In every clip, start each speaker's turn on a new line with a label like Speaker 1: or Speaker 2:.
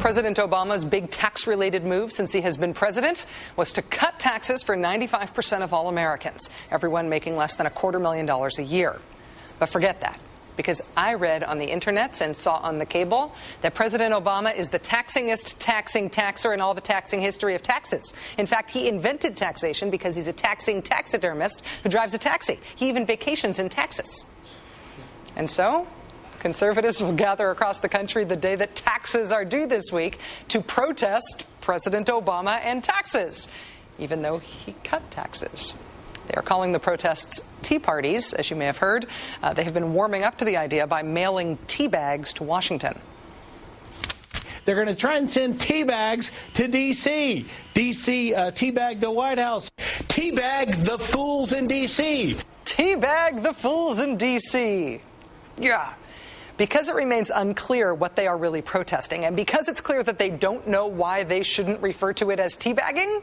Speaker 1: President Obama's big tax-related move since he has been president was to cut taxes for 95% of all Americans, everyone making less than $250,000 a year. But forget that, because I read on the internet and saw on the cable that President Obama is the taxingest taxing taxer in all the taxing history of taxes. In fact, he invented taxation because he's a taxing taxidermist who drives a taxi. He even vacations in Texas. And so, conservatives will gather across the country the day that taxes are due this week to protest President Obama and taxes, even though he cut taxes. They are calling the protests tea parties, as you may have heard. They have been warming up to the idea by mailing tea bags to Washington.
Speaker 2: They're going to try and send tea bags to D.C. D.C. Teabag the White House. Teabag the fools in D.C.
Speaker 1: Teabag the fools in D.C. Yeah. Because it remains unclear what they are really protesting, and because it's clear that they don't know why they shouldn't refer to it as teabagging,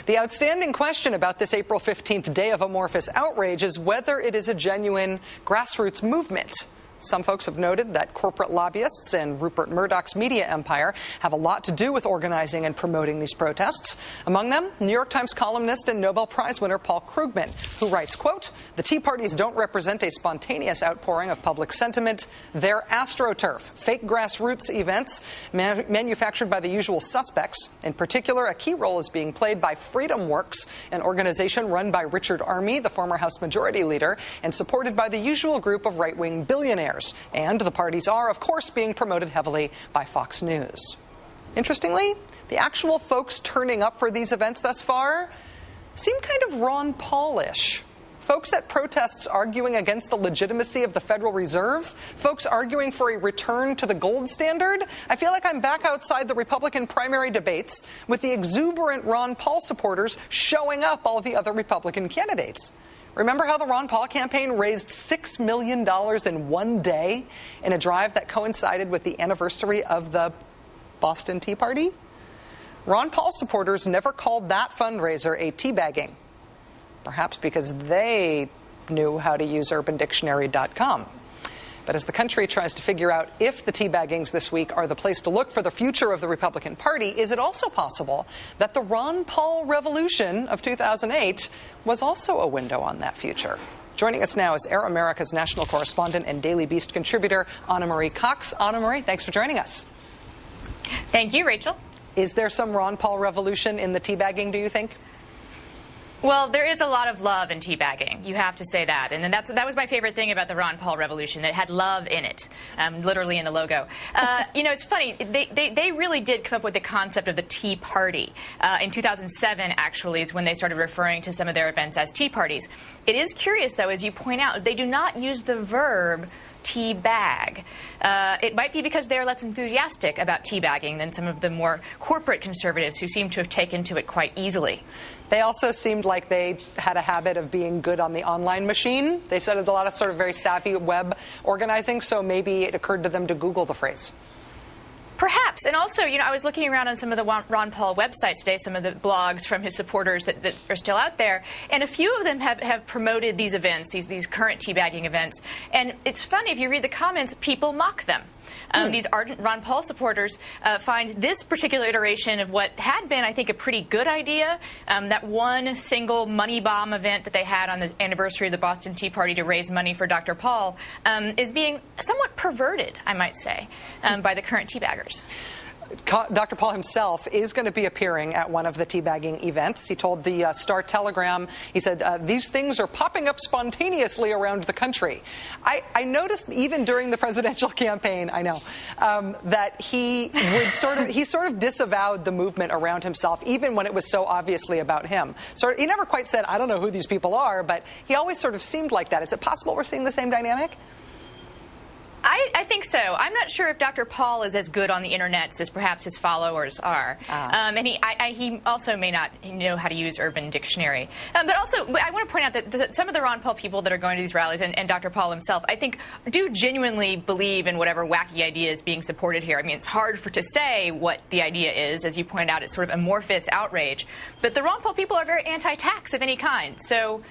Speaker 1: the outstanding question about this April 15th day of amorphous outrage is whether it is a genuine grassroots movement. Some folks have noted that corporate lobbyists and Rupert Murdoch's media empire have a lot to do with organizing and promoting these protests. Among them, New York Times columnist and Nobel Prize winner Paul Krugman, who writes, quote, "The tea parties don't represent a spontaneous outpouring of public sentiment. They're astroturf, fake grassroots events manufactured by the usual suspects. In particular, a key role is being played by Freedom Works, an organization run by Richard Armey, the former House Majority Leader, and supported by the usual group of right-wing billionaires. And the parties are, of course, being promoted heavily by Fox News." Interestingly, the actual folks turning up for these events thus far seem kind of Ron Paul-ish. Folks at protests arguing against the legitimacy of the Federal Reserve, folks arguing for a return to the gold standard. I feel like I'm back outside the Republican primary debates with the exuberant Ron Paul supporters showing up all the other Republican candidates. Remember how the Ron Paul campaign raised $6 million in one day in a drive that coincided with the anniversary of the Boston Tea Party? Ron Paul supporters never called that fundraiser a teabagging, perhaps because they knew how to use UrbanDictionary.com. But as the country tries to figure out if the teabaggings this week are the place to look for the future of the Republican Party, is it also possible that the Ron Paul revolution of 2008 was also a window on that future? Joining us now is Air America's national correspondent and Daily Beast contributor, Anna Marie Cox. Anna Marie, thanks for joining us.
Speaker 3: Thank you, Rachel.
Speaker 1: Is there some Ron Paul revolution in the teabagging, do you think?
Speaker 3: Well, there is a lot of love in teabagging. You have to say that. And that was my favorite thing about the Ron Paul revolution. It had love in it, literally in the logo. You know, it's funny. They really did come up with the concept of the Tea Party. In 2007, actually, is when they started referring to some of their events as tea parties. It is curious, though, as you point out, they do not use the verb teabag. It might be because they're less enthusiastic about teabagging than some of the more corporate conservatives who seem to have taken to it quite easily.
Speaker 1: They also seemed like they had a habit of being good on the online machine. They said a lot of sort of very savvy web organizing, so maybe it occurred to them to Google the phrase.
Speaker 3: Perhaps. And also, you know, I was looking around on some of the Ron Paul websites today, some of the blogs from his supporters that are still out there, and a few of them have promoted these events, these current teabagging events. And it's funny, if you read the comments, people mock them. These ardent Ron Paul supporters find this particular iteration of what had been, I think, a pretty good idea, that one single money bomb event that they had on the anniversary of the Boston Tea Party to raise money for Dr. Paul, is being somewhat perverted, I might say, by the current teabaggers.
Speaker 1: Dr. Paul himself is going to be appearing at one of the teabagging events. He told the Star-Telegram, he said, these things are popping up spontaneously around the country. I noticed even during the presidential campaign, I know, that he would sort of disavowed the movement around himself, even when it was so obviously about him. So he never quite said, I don't know who these people are, but he always sort of seemed like that. Is it possible we're seeing the same dynamic?
Speaker 3: I think so. I'm not sure if Dr. Paul is as good on the internet as perhaps his followers are. And he also may not know how to use Urban Dictionary. But also, I want to point out that some of the Ron Paul people that are going to these rallies, and Dr. Paul himself, I think, do genuinely believe in whatever wacky idea is being supported here. I mean, it's hard to say what the idea is. As you pointed out, it's sort of amorphous outrage. But the Ron Paul people are very anti-tax of any kind. So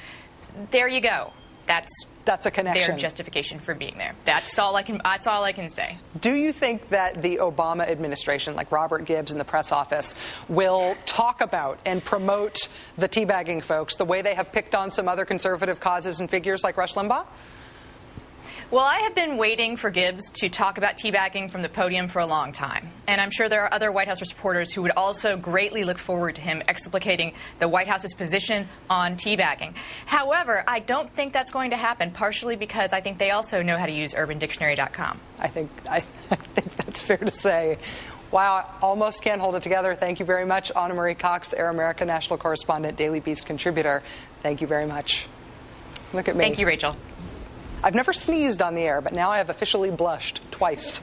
Speaker 3: there you go. That's
Speaker 1: That's a connection.
Speaker 3: Their justification for being there. That's all I can say.
Speaker 1: Do you think that the Obama administration, like Robert Gibbs and the press office, will talk about and promote the teabagging folks the way they have picked on some other conservative causes and figures like Rush Limbaugh?
Speaker 3: Well, I have been waiting for Gibbs to talk about teabagging from the podium for a long time. And I'm sure there are other White House supporters who would also greatly look forward to him explicating the White House's position on teabagging. However, I don't think that's going to happen, partially because I think they also know how to use UrbanDictionary.com.
Speaker 1: I think that's fair to say. Wow, almost can't hold it together. Thank you very much, Anna Marie Cox, Air America national correspondent, Daily Beast contributor. Thank you very much. Look at me.
Speaker 3: Thank you, Rachel.
Speaker 1: I've never sneezed on the air, but now I have officially blushed twice.